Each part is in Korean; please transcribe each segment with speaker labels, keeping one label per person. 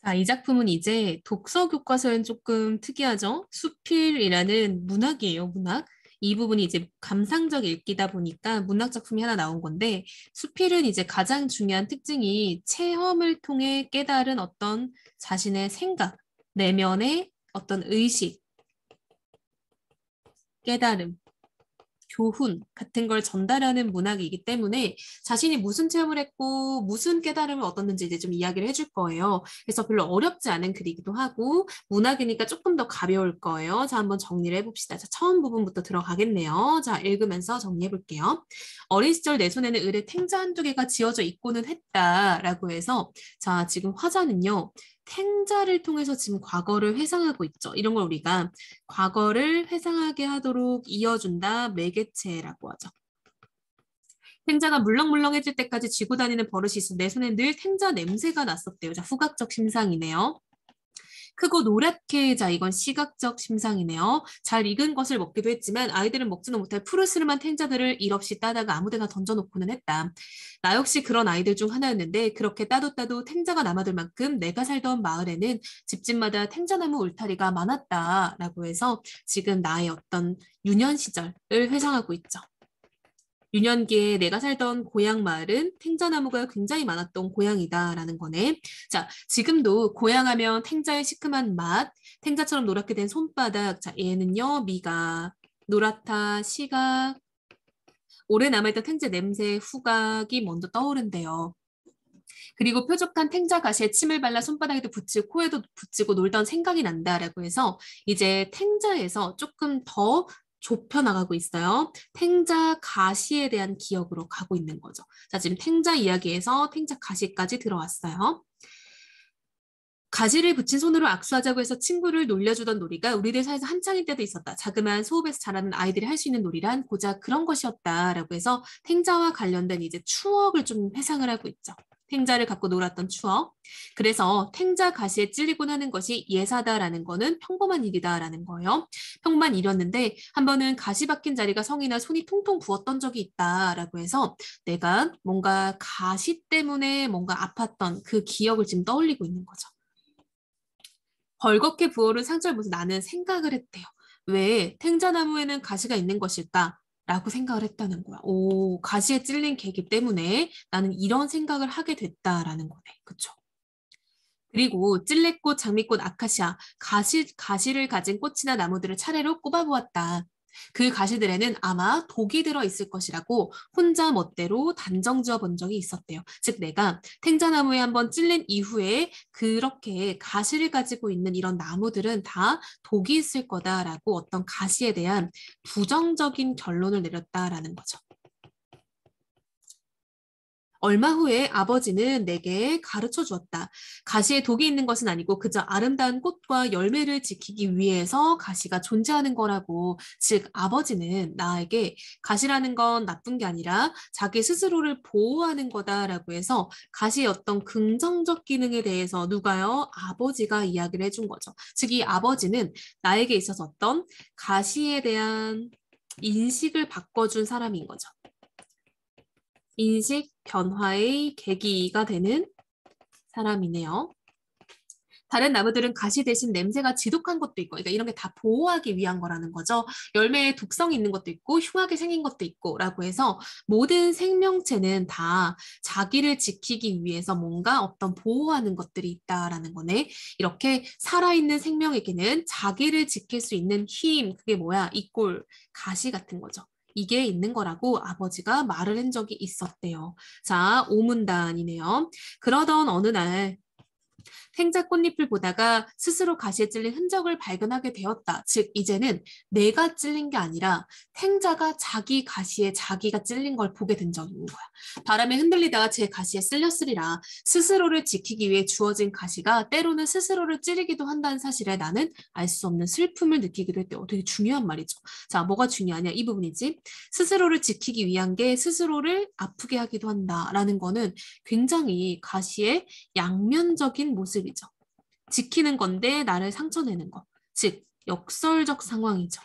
Speaker 1: 자, 이 작품은 이제 독서 교과서엔 조금 특이하죠? 수필이라는 문학이에요, 문학. 이 부분이 이제 감상적 읽기다 보니까 문학 작품이 하나 나온 건데, 수필은 이제 가장 중요한 특징이 체험을 통해 깨달은 어떤 자신의 생각, 내면의 어떤 의식, 깨달음, 교훈 같은 걸 전달하는 문학이기 때문에 자신이 무슨 체험을 했고 무슨 깨달음을 얻었는지 이제 좀 이야기를 해줄 거예요. 그래서 별로 어렵지 않은 글이기도 하고 문학이니까 조금 더 가벼울 거예요. 자, 한번 정리를 해봅시다. 자, 처음 부분부터 들어가겠네요. 자, 읽으면서 정리해 볼게요. 어린 시절 내 손에는 을의 탱자 한두 개가 지어져 있고는 했다라고 해서 자, 지금 화자는요. 탱자를 통해서 지금 과거를 회상하고 있죠. 이런 걸 우리가 과거를 회상하게 하도록 이어준다 매개체라고 하죠. 탱자가 물렁물렁해질 때까지 쥐고 다니는 버릇이 있어 내 손에 늘 탱자 냄새가 났었대요. 자, 후각적 심상이네요. 크고 노랗게, 자, 이건 시각적 심상이네요. 잘 익은 것을 먹기도 했지만 아이들은 먹지는 못할 푸르스름한 탱자들을 일 없이 따다가 아무데나 던져놓고는 했다. 나 역시 그런 아이들 중 하나였는데 그렇게 따도 탱자가 남아들 만큼 내가 살던 마을에는 집집마다 탱자나무 울타리가 많았다라고 해서 지금 나의 어떤 유년 시절을 회상하고 있죠. 유년기에 내가 살던 고향 마을은 탱자나무가 굉장히 많았던 고향이다라는 거네. 자, 지금도 고향하면 탱자의 시큼한 맛, 탱자처럼 노랗게 된 손바닥. 자, 얘는요, 미각, 노랗다, 시각, 오래 남아있던 탱자 냄새, 후각이 먼저 떠오른대요. 그리고 뾰족한 탱자 가시에 침을 발라 손바닥에도 붙이고 코에도 붙이고 놀던 생각이 난다라고 해서 이제 탱자에서 조금 더 좁혀 나가고 있어요. 탱자 가시에 대한 기억으로 가고 있는 거죠. 자, 지금 탱자 이야기에서 탱자 가시까지 들어왔어요. 가시를 붙인 손으로 악수하자고 해서 친구를 놀려주던 놀이가 우리들 사이에서 한창일 때도 있었다. 자그마한 소읍에서 자라는 아이들이 할 수 있는 놀이란 고작 그런 것이었다라고 해서 탱자와 관련된 이제 추억을 좀 회상을 하고 있죠. 탱자를 갖고 놀았던 추억. 그래서 탱자 가시에 찔리곤 하는 것이 예사다라는 거는 평범한 일이다라는 거예요. 평범한 일이었는데 한 번은 가시 박힌 자리가 성이나 손이 통통 부었던 적이 있다라고 해서 내가 뭔가 가시 때문에 뭔가 아팠던 그 기억을 지금 떠올리고 있는 거죠. 벌겋게 부어오른 상처를 보면서 나는 생각을 했대요. 왜 탱자나무에는 가시가 있는 것일까? 라고 생각을 했다는 거야. 오, 가시에 찔린 계기 때문에 나는 이런 생각을 하게 됐다라는 거네. 그쵸? 그리고 찔레꽃, 장미꽃, 아카시아, 가시를 가진 꽃이나 나무들을 차례로 꼽아보았다. 그 가시들에는 아마 독이 들어있을 것이라고 혼자 멋대로 단정 지어 본 적이 있었대요. 즉 내가 탱자나무에 한번 찔린 이후에 그렇게 가시를 가지고 있는 이런 나무들은 다 독이 있을 거다라고 어떤 가시에 대한 부정적인 결론을 내렸다라는 거죠. 얼마 후에 아버지는 내게 가르쳐 주었다. 가시에 독이 있는 것은 아니고 그저 아름다운 꽃과 열매를 지키기 위해서 가시가 존재하는 거라고. 즉, 아버지는 나에게 가시라는 건 나쁜 게 아니라 자기 스스로를 보호하는 거다라고 해서 가시의 어떤 긍정적 기능에 대해서 누가요? 아버지가 이야기를 해준 거죠. 즉, 이 아버지는 나에게 있어서 어떤 가시에 대한 인식을 바꿔준 사람인 거죠. 인식 변화의 계기가 되는 사람이네요. 다른 나무들은 가시 대신 냄새가 지독한 것도 있고, 그러니까 이런 게 다 보호하기 위한 거라는 거죠. 열매에 독성이 있는 것도 있고, 흉하게 생긴 것도 있고, 라고 해서 모든 생명체는 다 자기를 지키기 위해서 뭔가 어떤 보호하는 것들이 있다라는 거네. 이렇게 살아있는 생명에게는 자기를 지킬 수 있는 힘, 그게 뭐야? 이꼴 가시 같은 거죠. 이게 있는 거라고 아버지가 말을 한 적이 있었대요. 자, 오문단이네요. 그러던 어느 날 생자 꽃잎을 보다가 스스로 가시에 찔린 흔적을 발견하게 되었다. 즉, 이제는 내가 찔린 게 아니라 탱자가 자기 가시에 자기가 찔린 걸 보게 된 적인 거야. 바람에 흔들리다가 제 가시에 쓸렸으리라. 스스로를 지키기 위해 주어진 가시가 때로는 스스로를 찌르기도 한다는 사실에 나는 알 수 없는 슬픔을 느끼기도 했대요. 되게 중요한 말이죠. 자, 뭐가 중요하냐? 이 부분이지. 스스로를 지키기 위한 게 스스로를 아프게 하기도 한다라는 거는 굉장히 가시의 양면적인 모습이죠. 지키는 건데 나를 상처내는 거. 즉, 역설적 상황이죠.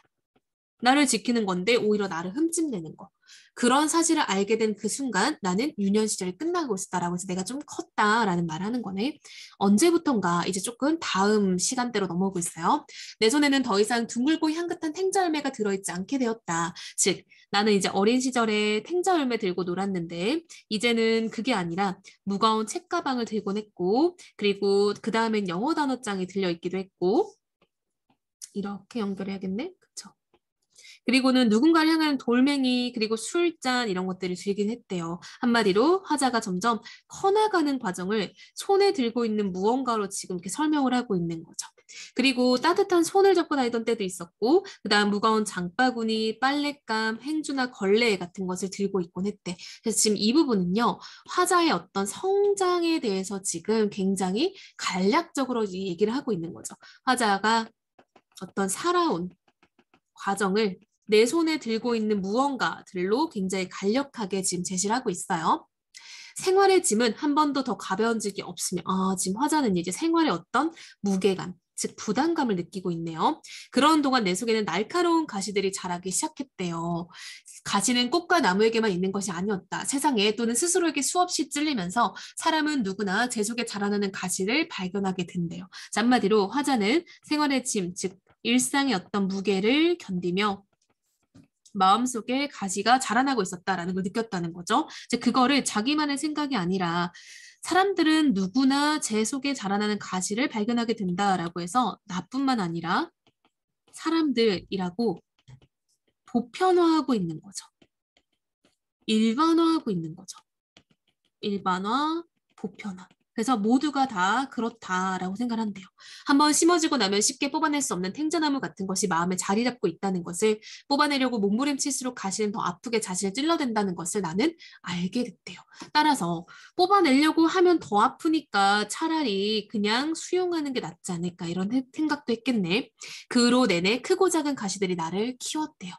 Speaker 1: 나를 지키는 건데 오히려 나를 흠집내는 거. 그런 사실을 알게 된 그 순간 나는 유년 시절이 끝나고 있었다라고 해서 내가 좀 컸다라는 말을 하는 거네. 언제부턴가 이제 조금 다음 시간대로 넘어오고 있어요. 내 손에는 더 이상 둥글고 향긋한 탱자 열매가 들어있지 않게 되었다. 즉, 나는 이제 어린 시절에 탱자 열매 들고 놀았는데 이제는 그게 아니라 무거운 책가방을 들곤 했고 그리고 그 다음엔 영어 단어장이 들려있기도 했고 이렇게 연결해야겠네. 그쵸? 그리고는 누군가를 향한 돌멩이, 그리고 술잔 이런 것들을 즐긴 했대요. 한마디로 화자가 점점 커나가는 과정을 손에 들고 있는 무언가로 지금 이렇게 설명을 하고 있는 거죠. 그리고 따뜻한 손을 잡고 다니던 때도 있었고, 그다음 무거운 장바구니, 빨랫감, 행주나 걸레 같은 것을 들고 있곤 했대. 그래서 지금 이 부분은요, 화자의 어떤 성장에 대해서 지금 굉장히 간략적으로 얘기를 하고 있는 거죠. 화자가 어떤 살아온 과정을 내 손에 들고 있는 무언가들로 굉장히 간략하게 지금 제시를 하고 있어요. 생활의 짐은 한 번도 더 가벼운 적이 없으며, 지금 화자는 이제 생활의 어떤 무게감, 즉 부담감을 느끼고 있네요. 그런 동안 내 속에는 날카로운 가시들이 자라기 시작했대요. 가시는 꽃과 나무에게만 있는 것이 아니었다. 세상에 또는 스스로에게 수없이 찔리면서 사람은 누구나 제 속에 자라나는 가시를 발견하게 된대요. 자, 한마디로 화자는 생활의 짐, 즉 일상의 어떤 무게를 견디며 마음속에 가시가 자라나고 있었다라는 걸 느꼈다는 거죠. 이제 그거를 자기만의 생각이 아니라 사람들은 누구나 제 속에 자라나는 가시를 발견하게 된다라고 해서 나뿐만 아니라 사람들이라고 보편화하고 있는 거죠. 일반화하고 있는 거죠. 일반화, 보편화. 그래서 모두가 다 그렇다라고 생각을 한대요. 한번 심어지고 나면 쉽게 뽑아낼 수 없는 탱자나무 같은 것이 마음에 자리 잡고 있다는 것을 뽑아내려고 몸부림칠수록 가시는 더 아프게 자신을 찔러댄다는 것을 나는 알게 됐대요. 따라서 뽑아내려고 하면 더 아프니까 차라리 그냥 수용하는 게 낫지 않을까 이런 생각도 했겠네. 그로 내내 크고 작은 가시들이 나를 키웠대요.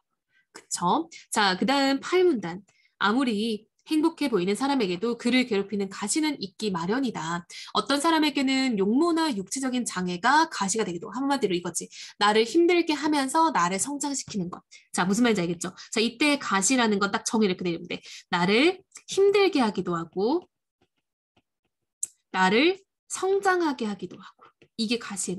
Speaker 1: 그쵸? 자, 그 다음 팔문단. 아무리 행복해 보이는 사람에게도 그를 괴롭히는 가시는 있기 마련이다. 어떤 사람에게는 용모나 육체적인 장애가 가시가 되기도 한마디로 이거지. 나를 힘들게 하면서 나를 성장시키는 것. 자, 무슨 말인지 알겠죠? 자, 이때 가시라는 건 딱 정의를 이렇게 내리면 돼. 나를 힘들게 하기도 하고 나를 성장하게 하기도 하고 이게 가시의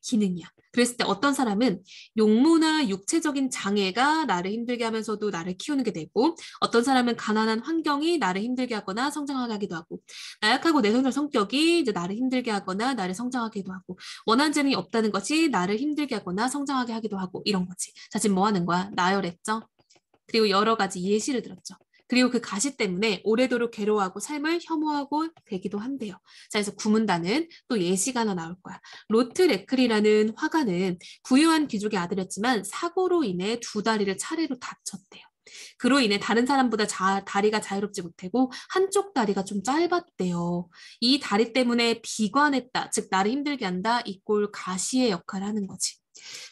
Speaker 1: 기능이야. 그랬을 때 어떤 사람은 용모나 육체적인 장애가 나를 힘들게 하면서도 나를 키우는 게 되고 어떤 사람은 가난한 환경이 나를 힘들게 하거나 성장하게 하기도 하고 나약하고 내성적 성격이 이제 나를 힘들게 하거나 나를 성장하기도 하고 원한 점이 없다는 것이 나를 힘들게 하거나 성장하게 하기도 하고 이런 거지. 자, 지금 뭐 하는 거야? 나열했죠? 그리고 여러 가지 예시를 들었죠. 그리고 그 가시 때문에 오래도록 괴로워하고 삶을 혐오하고 되기도 한대요. 자, 그래서 구문단은 또 예시가 하나 나올 거야. 로트 레클이라는 화가는 부유한 귀족의 아들이었지만 사고로 인해 두 다리를 차례로 다쳤대요. 그로 인해 다른 사람보다 다리가 자유롭지 못하고 한쪽 다리가 좀 짧았대요. 이 다리 때문에 비관했다, 즉 나를 힘들게 한다, 이 꼴 가시의 역할을 하는 거지.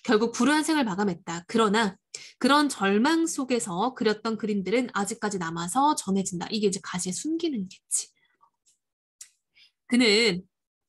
Speaker 1: 결국 불우한 생을 마감했다. 그러나 그런 절망 속에서 그렸던 그림들은 아직까지 남아서 전해진다. 이게 이제 가시의 순기능이겠지. 그는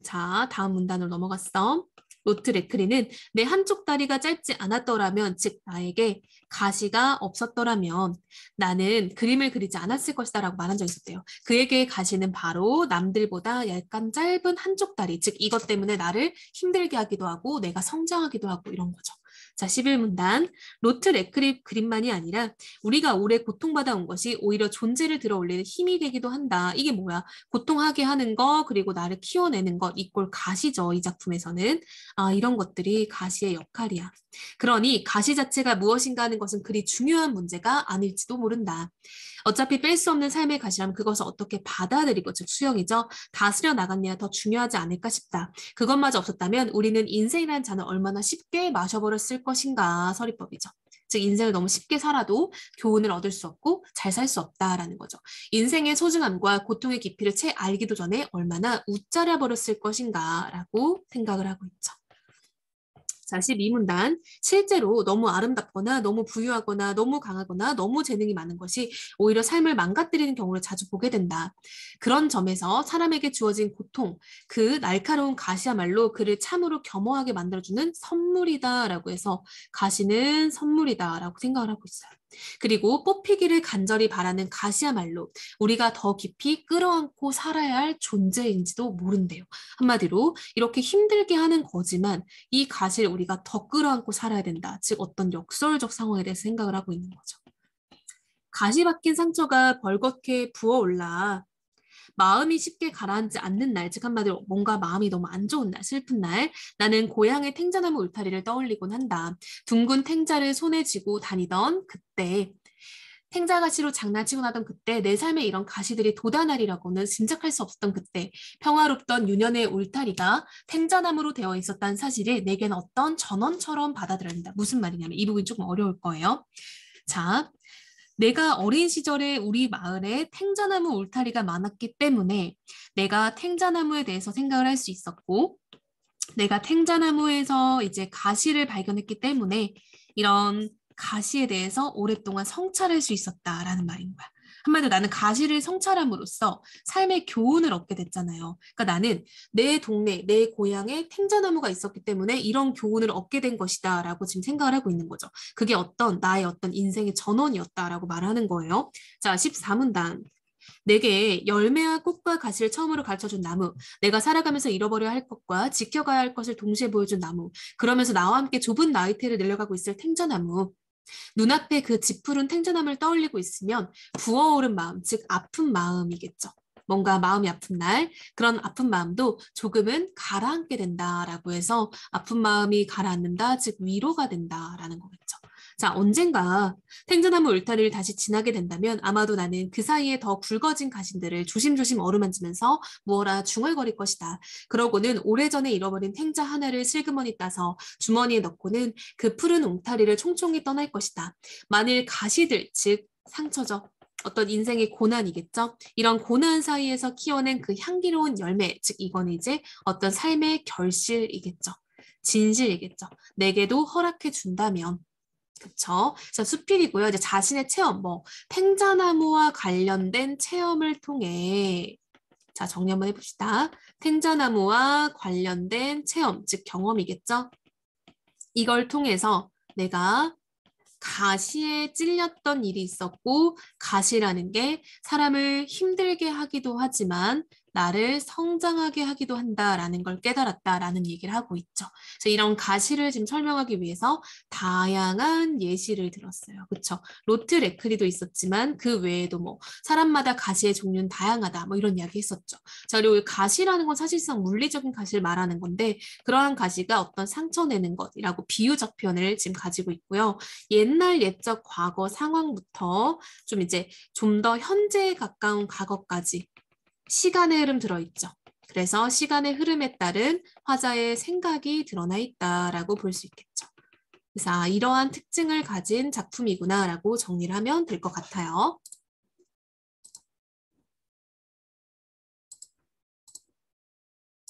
Speaker 1: 자, 다음 문단으로 넘어갔어. 로트 레크리는 내 한쪽 다리가 짧지 않았더라면, 즉 나에게 가시가 없었더라면 나는 그림을 그리지 않았을 것이다 라고 말한 적이 있었대요. 그에게 가시는 바로 남들보다 약간 짧은 한쪽 다리, 즉 이것 때문에 나를 힘들게 하기도 하고 내가 성장하기도 하고 이런 거죠. 자, 11문단. 로트 레크리 그림만이 아니라 우리가 오래 고통받아 온 것이 오히려 존재를 들어 올리는 힘이 되기도 한다. 이게 뭐야? 고통하게 하는 거, 그리고 나를 키워내는 것, 이꼴 가시죠. 이 작품에서는. 이런 것들이 가시의 역할이야. 그러니 가시 자체가 무엇인가 하는 것은 그리 중요한 문제가 아닐지도 모른다. 어차피 뺄 수 없는 삶의 가시라면 그것을 어떻게 받아들이고, 즉 수용이죠. 다스려 나갔냐 더 중요하지 않을까 싶다. 그것마저 없었다면 우리는 인생이라는 잔을 얼마나 쉽게 마셔버렸을 것인가. 서리법이죠. 즉 인생을 너무 쉽게 살아도 교훈을 얻을 수 없고 잘 살 수 없다라는 거죠. 인생의 소중함과 고통의 깊이를 채 알기도 전에 얼마나 웃자려 버렸을 것인가라고 생각을 하고 있죠. 자, 12문단. 실제로 너무 아름답거나 너무 부유하거나 너무 강하거나 너무 재능이 많은 것이 오히려 삶을 망가뜨리는 경우를 자주 보게 된다. 그런 점에서 사람에게 주어진 고통, 그 날카로운 가시야말로 그를 참으로 겸허하게 만들어주는 선물이다라고 해서 가시는 선물이다라고 생각을 하고 있어요. 그리고 뽑히기를 간절히 바라는 가시야말로 우리가 더 깊이 끌어안고 살아야 할 존재인지도 모른대요. 한마디로 이렇게 힘들게 하는 거지만 이 가시를 우리가 더 끌어안고 살아야 된다. 즉 어떤 역설적 상황에 대해서 생각을 하고 있는 거죠. 가시 박힌 상처가 벌겋게 부어올라 마음이 쉽게 가라앉지 않는 날, 즉 한마디로 뭔가 마음이 너무 안 좋은 날, 슬픈 날, 나는 고향의 탱자나무 울타리를 떠올리곤 한다. 둥근 탱자를 손에 쥐고 다니던 그때, 탱자가시로 장난치고 나던 그때, 내 삶에 이런 가시들이 돋아나리라고는 짐작할 수 없었던 그때, 평화롭던 유년의 울타리가 탱자나무로 되어 있었다는 사실을 내겐 어떤 전원처럼 받아들여야 된다. 무슨 말이냐면 이 부분이 조금 어려울 거예요. 자, 내가 어린 시절에 우리 마을에 탱자나무 울타리가 많았기 때문에 내가 탱자나무에 대해서 생각을 할 수 있었고, 내가 탱자나무에서 이제 가시를 발견했기 때문에 이런 가시에 대해서 오랫동안 성찰할 수 있었다라는 말인 거야. 한마디로 나는 가시를 성찰함으로써 삶의 교훈을 얻게 됐잖아요. 그러니까 나는 내 동네, 내 고향에 탱자나무가 있었기 때문에 이런 교훈을 얻게 된 것이다라고 지금 생각을 하고 있는 거죠. 그게 어떤 나의 어떤 인생의 전원이었다라고 말하는 거예요. 자, 14문단. 내게 열매와 꽃과 가시를 처음으로 가르쳐준 나무, 내가 살아가면서 잃어버려야 할 것과 지켜가야 할 것을 동시에 보여준 나무, 그러면서 나와 함께 좁은 나이테를 내려가고 있을 탱자나무, 눈앞에 그 짙푸른 탱자나무를 떠올리고 있으면 부어오른 마음, 즉 아픈 마음이겠죠. 뭔가 마음이 아픈 날, 그런 아픈 마음도 조금은 가라앉게 된다라고 해서 아픈 마음이 가라앉는다, 즉 위로가 된다라는 거겠죠. 자, 언젠가 탱자나무 울타리를 다시 지나게 된다면 아마도 나는 그 사이에 더 굵어진 가시들을 조심조심 어루만지면서 무어라 중얼거릴 것이다. 그러고는 오래전에 잃어버린 탱자 하나를 슬그머니 따서 주머니에 넣고는 그 푸른 옹타리를 총총히 떠날 것이다. 만일 가시들, 즉 상처죠. 어떤 인생의 고난이겠죠. 이런 고난 사이에서 키워낸 그 향기로운 열매, 즉 이건 이제 어떤 삶의 결실이겠죠. 진실이겠죠. 내게도 허락해 준다면. 그쵸? 자, 수필이고요. 이제 자신의 체험, 뭐 탱자나무와 관련된 체험을 통해 자, 정리 한번 해봅시다. 탱자나무와 관련된 체험, 즉 경험이겠죠? 이걸 통해서 내가 가시에 찔렸던 일이 있었고 가시라는 게 사람을 힘들게 하기도 하지만 나를 성장하게 하기도 한다라는 걸 깨달았다라는 얘기를 하고 있죠. 그래서 이런 가시를 지금 설명하기 위해서 다양한 예시를 들었어요. 그렇죠? 로트 레크리도 있었지만 그 외에도 뭐 사람마다 가시의 종류는 다양하다 뭐 이런 이야기 했었죠. 자, 그리고 가시라는 건 사실상 물리적인 가시를 말하는 건데 그러한 가시가 어떤 상처 내는 것이라고 비유적 표현을 지금 가지고 있고요. 옛날 옛적 과거 상황부터 좀 이제 좀 더 현재에 가까운 과거까지 시간의 흐름 들어있죠. 그래서 시간의 흐름에 따른 화자의 생각이 드러나 있다라고 볼 수 있겠죠. 그래서 이러한 특징을 가진 작품이구나라고 정리를 하면 될 것 같아요.